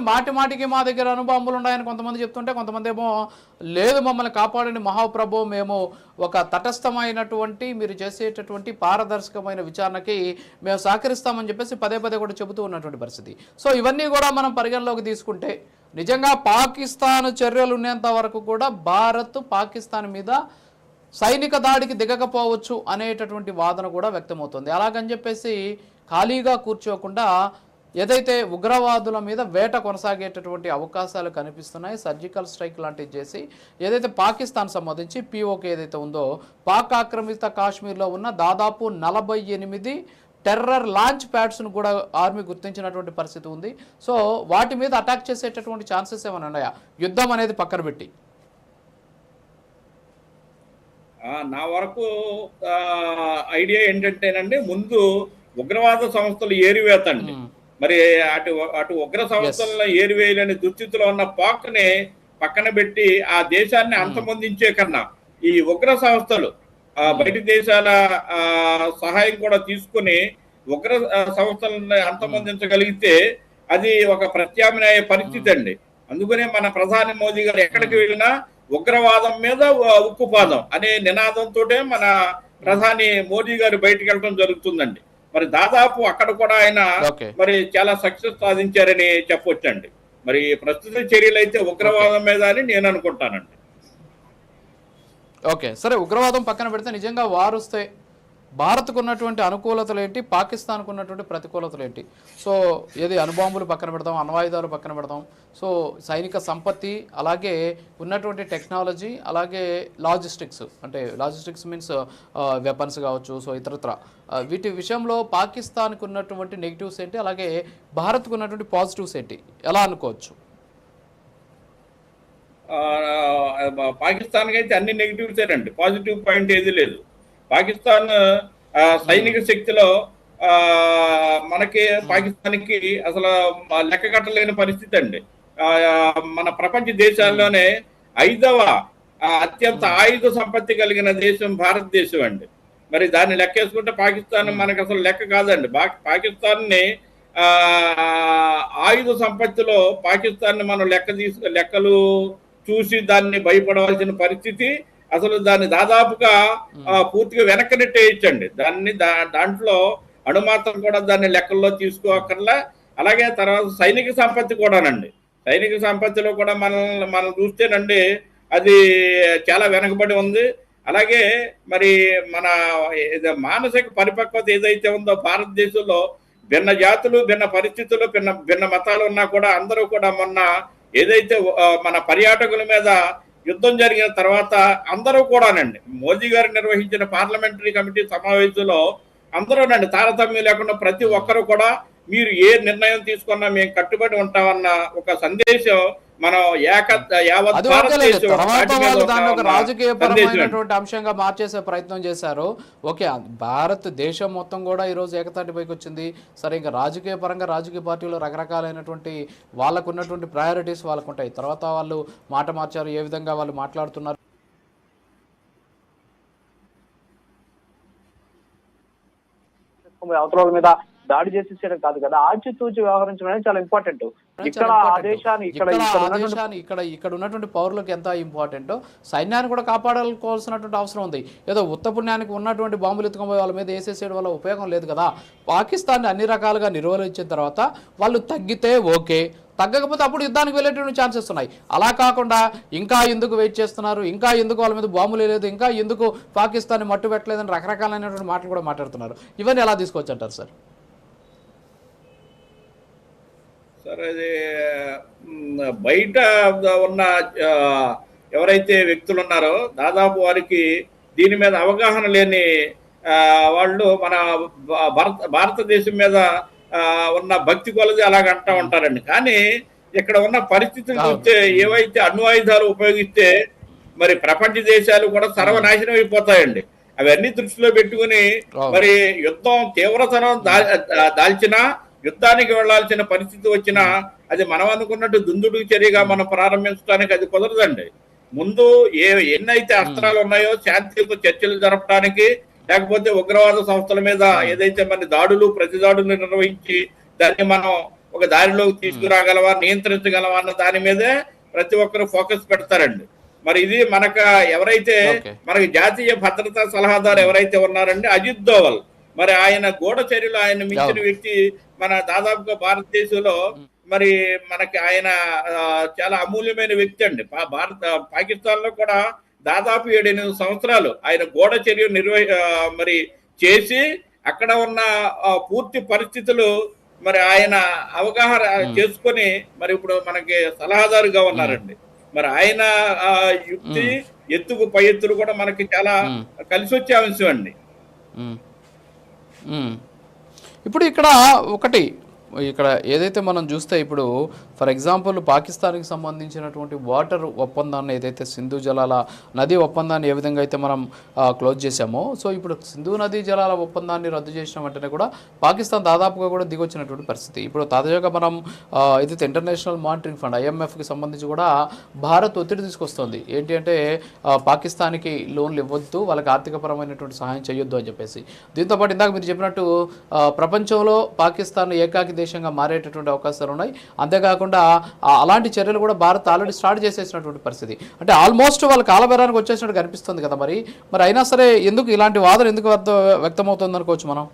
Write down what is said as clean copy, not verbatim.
మాటి మాటికి మా దగ్గర అణుబాంబులు ఉన్నాయని కొంతమంది చెప్తుంటే, కొంతమంది ఏమో లేదు మమ్మల్ని కాపాడండి మహాప్రభు, మేము ఒక తటస్థమైనటువంటి మీరు చేసేటటువంటి పారదర్శకమైన విచారణకి మేము సహకరిస్తామని చెప్పేసి పదే పదే కూడా చెబుతూ ఉన్నటువంటి పరిస్థితి. సో ఇవన్నీ కూడా మనం పరిగణలోకి తీసుకుంటే నిజంగా పాకిస్తాన్ చర్యలు ఉన్నంత వరకు కూడా భారత్ పాకిస్తాన్ మీద సైనిక దాడికి దిగకపోవచ్చు అనేటటువంటి వాదన కూడా వ్యక్తమవుతుంది. అలాగని చెప్పేసి ఖాళీగా కూర్చోకుండా ఏదైతే ఉగ్రవాదుల మీద వేట కొనసాగేటటువంటి అవకాశాలు కనిపిస్తున్నాయి, సర్జికల్ స్ట్రైక్ లాంటివి చేసి ఏదైతే పాకిస్తాన్ సంబంధించి పీఓకే ఏదైతే ఉందో పాక్ ఆక్రమిత కాశ్మీర్లో ఉన్న దాదాపు 48 టెర్రర్ లాంచ్ ప్యాడ్స్ను కూడా ఆర్మీ గుర్తించినటువంటి పరిస్థితి ఉంది. సో వాటి మీద అటాక్ చేసేటటువంటి ఛాన్సెస్ ఏమైనా ఉన్నాయా, యుద్ధం అనేది పక్కన పెట్టి? నా వరకు ఐడియా ఏంటంటేనండి, ముందు ఉగ్రవాద సంస్థలు ఏరివేత అండి. మరి అటు ఉగ్ర సంస్థలను ఏరివేయాలని దుస్థితిలో ఉన్న పాక్ని పక్కన పెట్టి ఆ దేశాన్ని అంతమొందించే కన్నా ఈ ఉగ్ర సంస్థలు బయట దేశాల సహాయం కూడా తీసుకుని ఉగ్ర సంస్థలను అంతమొందించగలిగితే అది ఒక ప్రత్యామ్నాయ పరిస్థితి అండి. అందుకనే మన ప్రధాని మోదీ గారు ఎక్కడికి వెళ్ళినా ఉగ్రవాదం మీద ఉక్కుపాదం అనే నినాదంతో మన ప్రధాని మోదీ గారు బయటకు వెళ్ళడం జరుగుతుందండి. మరి దాదాపు అక్కడ కూడా ఆయన మరి చాలా సక్సెస్ సాధించారని చెప్పొచ్చండి. మరి ప్రస్తుత చర్యలు అయితే ఉగ్రవాదం మీద అని నేను అనుకుంటానండి. ఓకే, సరే, ఉగ్రవాదం పక్కన పెడితే నిజంగా వారు వస్తే భారత్కు ఉన్నటువంటి అనుకూలతలు ఏంటి, పాకిస్తాన్కు ఉన్నటువంటి ప్రతికూలతలు ఏంటి? సో ఏది అణుబాంబులు పక్కన పెడతాం, అణ్వాయుధాలు పక్కన పెడతాం, సో సైనిక సంపత్తి, అలాగే ఉన్నటువంటి టెక్నాలజీ, అలాగే లాజిస్టిక్స్, అంటే లాజిస్టిక్స్ మీన్స్ వెపన్స్ కావచ్చు, సో ఇతరత్ర వీటి విషయంలో పాకిస్తాన్కు ఉన్నటువంటి నెగిటివ్స్ ఏంటి, అలాగే భారత్కు ఉన్నటువంటి పాజిటివ్స్ ఏంటి, ఎలా అనుకోవచ్చు? పాకిస్తాన్కి అయితే అన్ని నెగిటివ్స్ అండి, పాజిటివ్ పాయింట్ ఏది లేదు. పాకిస్తాన్ సైనిక శక్తిలో మనకి పాకిస్తాన్కి అసలు లెక్క కట్టలేని పరిస్థితి అండి. మన ప్రపంచ దేశాల్లోనే 5వ అత్యంత ఆయుధ సంపత్తి కలిగిన దేశం భారతదేశం అండి. మరి దాన్ని లెక్కేసుకుంటే పాకిస్తాన్ మనకు అసలు లెక్క కాదండి. పాకిస్తాన్ని ఆయుధ సంపత్తిలో పాకిస్తాన్ని మనం లెక్కలు చూసి దాన్ని భయపడవలసిన పరిస్థితి, అసలు దాన్ని దాదాపుగా పూర్తిగా వెనక్కి నెట్టేయచ్చండి. దాంట్లో అణుమాత్రం కూడా దాన్ని లెక్కల్లో తీసుకోకర్లా. అలాగే తర్వాత సైనిక సంపత్తి కూడానండి, సైనిక సంపత్తిలో కూడా మనం చూస్తేనండి అది చాలా వెనకబడి ఉంది. అలాగే మరి మన మానసిక పరిపక్వత ఏదైతే ఉందో భారతదేశంలో భిన్న జాతులు, భిన్న పరిస్థితులు, భిన్న మతాలు ఉన్నా కూడా అందరూ కూడా మొన్న ఏదైతే మన పర్యాటకుల మీద యుద్ధం జరిగిన తర్వాత అందరూ కూడానండి మోదీ గారు నిర్వహించిన పార్లమెంటరీ కమిటీ సమావేశంలో అందరూనండి తారతమ్యం లేకుండా ప్రతి ఒక్కరు కూడా మీరు ఏ నిర్ణయం తీసుకున్నా మేము కట్టుబడి ఉంటామన్న ఒక సందేశం మనం రాజకీయపరమైనటువంటి అంశంగా మార్చేసే ప్రయత్నం చేశారు. ఓకే, భారతదేశం మొత్తం కూడా ఈరోజు ఏకతాటిపైకి వచ్చింది. సరే, ఇంకా రాజకీయ పరంగా రాజకీయ పార్టీలు రకరకాలైనటువంటి వాళ్ళకు ఉన్నటువంటి ప్రయారిటీస్ వాళ్ళకు ఉంటాయి. తర్వాత వాళ్ళు మాట మార్చారు, ఏ విధంగా వాళ్ళు మాట్లాడుతున్నారు, అవతల మీద దాడి చేసేసేయడం కాదు కదా, ఆచితూచి వ్యవహరించడం అనేది చాలా ఇంపార్టెంట్. ఇక్కడ ఉన్నటువంటి పౌరులకు ఎంత ఇంపార్టెంటో సైన్యాన్ని కూడా కాపాడుకోవాల్సినటువంటి అవసరం ఉంది. ఏదో ఉత్తపుణ్యానికి ఉన్నటువంటి బాంబులు ఎత్తుకుపోయి వాళ్ళ మీద వేసేసేయడం వల్ల ఉపయోగం లేదు కదా. పాకిస్తాన్ని అన్ని రకాలుగా నిర్వహించిన తర్వాత వాళ్ళు తగ్గితే ఓకే, తగ్గకపోతే అప్పుడు యుద్ధానికి వెళ్ళేటువంటి ఛాన్సెస్ ఉన్నాయి. అలా కాకుండా ఇంకా ఎందుకు వెయిట్ చేస్తున్నారు, ఇంకా ఎందుకు వాళ్ళ మీద బాంబులు లేదు, ఇంకా ఎందుకు పాకిస్తాన్ని మట్టు పెట్టలేదని రకరకాలైనటువంటి మాటలు కూడా మాట్లాడుతున్నారు. ఇవన్నీ ఎలా తీసుకోవచ్చు అంటారు సార్? సార్, అది బయట ఉన్న ఎవరైతే వ్యక్తులు ఉన్నారో దాదాపు వారికి దీని మీద అవగాహన లేని వాళ్ళు మన భారతదేశం మీద ఉన్న భక్తి కొలది అలాగ అంటూ ఉంటారండి. కానీ ఇక్కడ ఉన్న పరిస్థితులు చూస్తే ఏవైతే అణ్వాయుధాలు ఉపయోగిస్తే మరి ప్రపంచ దేశాలు కూడా సర్వనాశనం అయిపోతాయండి. అవన్నీ దృష్టిలో పెట్టుకుని మరి యుద్ధం తీవ్రతరం దాల్చినా, యుద్ధానికి వెళ్లాల్సిన పరిస్థితి వచ్చినా అది మనం అనుకున్నట్టు దుందుడు చర్యగా మనం ప్రారంభించడానికి అది కుదరదండి. ముందు ఎన్నైతే అస్త్రాలు ఉన్నాయో శాంతియుత చర్చలు జరపడానికి, లేకపోతే ఉగ్రవాద సంస్థల మీద ఏదైతే మన దాడులు ప్రతి దాడులు నిర్వహించి దాన్ని మనం ఒక దారిలోకి తీసుకురాగలవా, నియంత్రించగలవా అన్న దాని మీదే ప్రతి ఒక్కరు ఫోకస్ పెడతారండి. మరి ఇది ఎవరైతే మనకి జాతీయ భద్రతా సలహాదారు ఎవరైతే ఉన్నారండి అజిత్ దోవల్, మరి ఆయన గూఢచర్యలు ఆయన మించిన వ్యక్తి మన దాదాపుగా భారతదేశంలో మరి మనకి ఆయన చాలా అమూల్యమైన వ్యక్తి అండి. పాకిస్తాన్ లో కూడా దాదాపు 7-8 సంవత్సరాలు ఆయన గూఢచర్య మరి చేసి అక్కడ ఉన్న పూర్తి పరిస్థితులు మరి ఆయన అవగాహన చేసుకొని మరి ఇప్పుడు మనకి సలహాదారుగా ఉన్నారండి. మరి ఆయన యుక్తి ఎత్తుకు పై ఎత్తులు కూడా మనకి చాలా కలిసి వచ్చే అంశం అండి. ఇప్పుడు ఇక్కడ ఏదైతే మనం చూస్తే ఇప్పుడు ఫర్ ఎగ్జాంపుల్ పాకిస్తాన్కి సంబంధించినటువంటి వాటర్ ఒప్పందాన్ని ఏదైతే సింధు జలాల నదీ ఒప్పందాన్ని ఏ విధంగా అయితే మనం క్లోజ్ చేశామో, సో ఇప్పుడు సింధు నదీ జలాల ఒప్పందాన్ని రద్దు చేసిన వెంటనే కూడా పాకిస్తాన్ దాదాపుగా కూడా దిగొచ్చినటువంటి పరిస్థితి. ఇప్పుడు తాజాగా మనం ఏదైతే ఇంటర్నేషనల్ మానిటరింగ్ ఫండ్ IMFకి సంబంధించి కూడా భారత్ ఒత్తిడి తీసుకొస్తుంది. ఏంటి అంటే పాకిస్తాన్కి లోన్లు ఇవ్వద్దు, వాళ్ళకి ఆర్థికపరమైనటువంటి సహాయం చేయొద్దు అని చెప్పేసి. దీంతోపాటు ఇందాక మీరు చెప్పినట్టు ప్రపంచంలో పాకిస్తాన్ ఏకాకి దేశంగా మారేటటువంటి అవకాశాలు ఉన్నాయి. అంతేకాకుండా అలాంటి చర్యలు కూడా భారత్ ఆల్రెడీ స్టార్ట్ చేసేసినటువంటి పరిస్థితి. అంటే ఆల్మోస్ట్ వాళ్ళ కాలబేరానికి వచ్చేసినట్టు కనిపిస్తుంది కదా. మరి అయినా సరే ఎందుకు ఇలాంటి వాదన ఎందుకు వ్యక్తమవుతుంది అనుకోవచ్చు మనం?